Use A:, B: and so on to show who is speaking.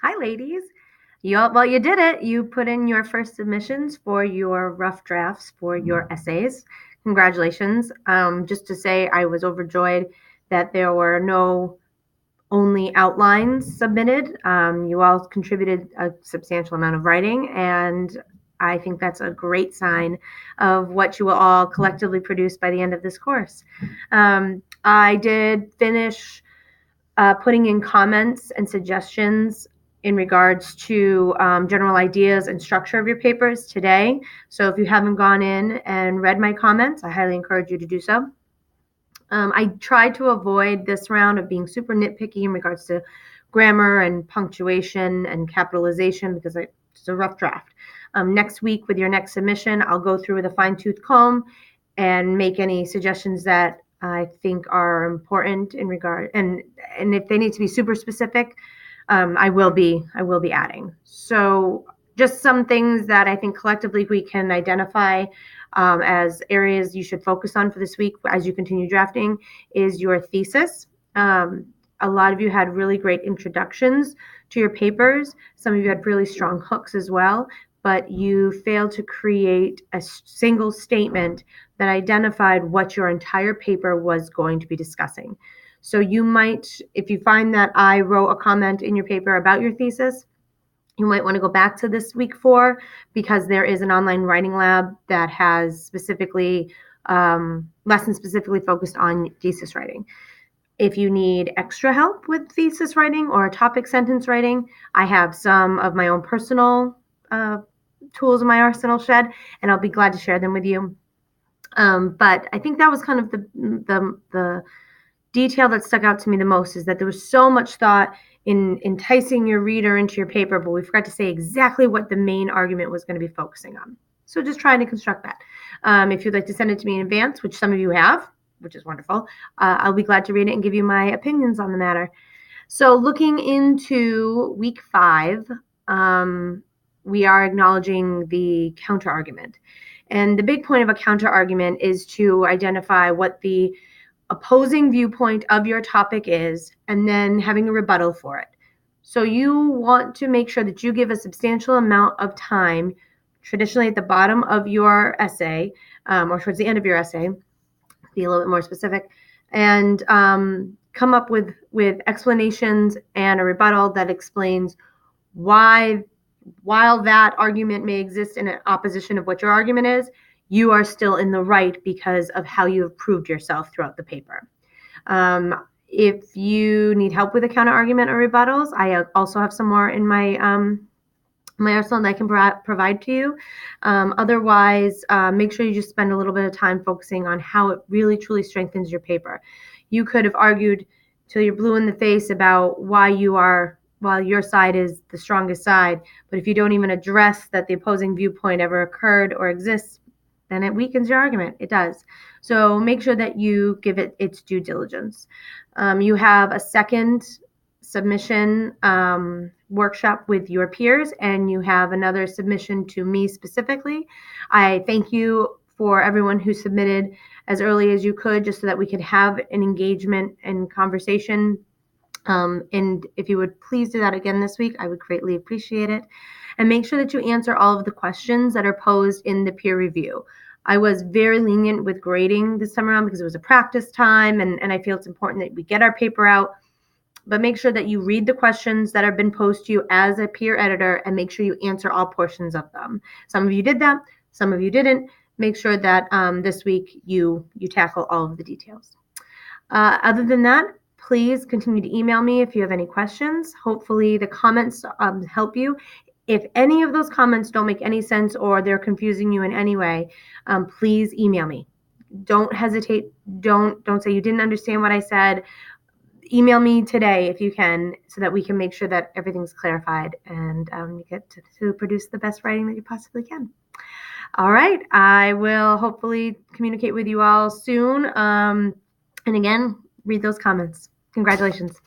A: Hi, ladies. You did it. You put in your first submissions for your rough drafts for your essays. Congratulations. Just to say, I was overjoyed that there were no only outlines submitted. You all contributed a substantial amount of writing, and I think that's a great sign of what you will all collectively produce by the end of this course. I did finish putting in comments and suggestions in regards to general ideas and structure of your papers today. So if you haven't gone in and read my comments, I highly encourage you to do so. I tried to avoid this round of being super nitpicky in regards to grammar and punctuation and capitalization because it's a rough draft. Next week with your next submission, I'll go through with a fine-tooth comb and make any suggestions that I think are important in regard, and if they need to be super specific, I will be adding. So just some things that I think collectively we can identify as areas you should focus on for this week as you continue drafting is your thesis. A lot of you had really great introductions to your papers. Some of you had really strong hooks as well, but you failed to create a single statement that identified what your entire paper was going to be discussing. So you might, if you find that I wrote a comment in your paper about your thesis, you might want to go back to this week 4 because there is an online writing lab that has specifically lessons specifically focused on thesis writing. If you need extra help with thesis writing or topic sentence writing, I have some of my own personal tools in my arsenal shed, and I'll be glad to share them with you. But I think that was kind of the detail that stuck out to me the most, is that there was so much thought in enticing your reader into your paper, but we forgot to say exactly what the main argument was going to be focusing on. So just trying to construct that. If you'd like to send it to me in advance, which some of you have, which is wonderful, I'll be glad to read it and give you my opinions on the matter. So looking into week 5, we are acknowledging the counter argument. And the big point of a counter argument is to identify what the opposing viewpoint of your topic is, and then having a rebuttal for it. So you want to make sure that you give a substantial amount of time, traditionally at the bottom of your essay, or towards the end of your essay, be a little bit more specific, and come up with explanations and a rebuttal that explains why, while that argument may exist in opposition of what your argument is, you are still in the right because of how you have proved yourself throughout the paper. If you need help with a counter argument or rebuttals, I also have some more in my arsenal that I can provide to you. Otherwise, make sure you just spend a little bit of time focusing on how it really truly strengthens your paper. You could have argued till you're blue in the face about why your side is the strongest side, but if you don't even address that the opposing viewpoint ever occurred or exists, then it weakens your argument. It does. So make sure that you give it its due diligence. You have a second submission workshop with your peers, and you have another submission to me specifically. I thank you for everyone who submitted as early as you could, just so that we could have an engagement and conversation. And if you would please do that again this week, I would greatly appreciate it. And make sure that you answer all of the questions that are posed in the peer review. I was very lenient with grading this time around because it was a practice time, and I feel it's important that we get our paper out. But make sure that you read the questions that have been posed to you as a peer editor, and make sure you answer all portions of them. Some of you did that, some of you didn't. Make sure that this week you tackle all of the details. Other than that, please continue to email me if you have any questions. Hopefully the comments help you. If any of those comments don't make any sense or they're confusing you in any way, please email me. Don't hesitate. Don't say you didn't understand what I said. Email me today if you can, so that we can make sure that everything's clarified and you get to produce the best writing that you possibly can. All right. I will hopefully communicate with you all soon. And again, read those comments. Congratulations.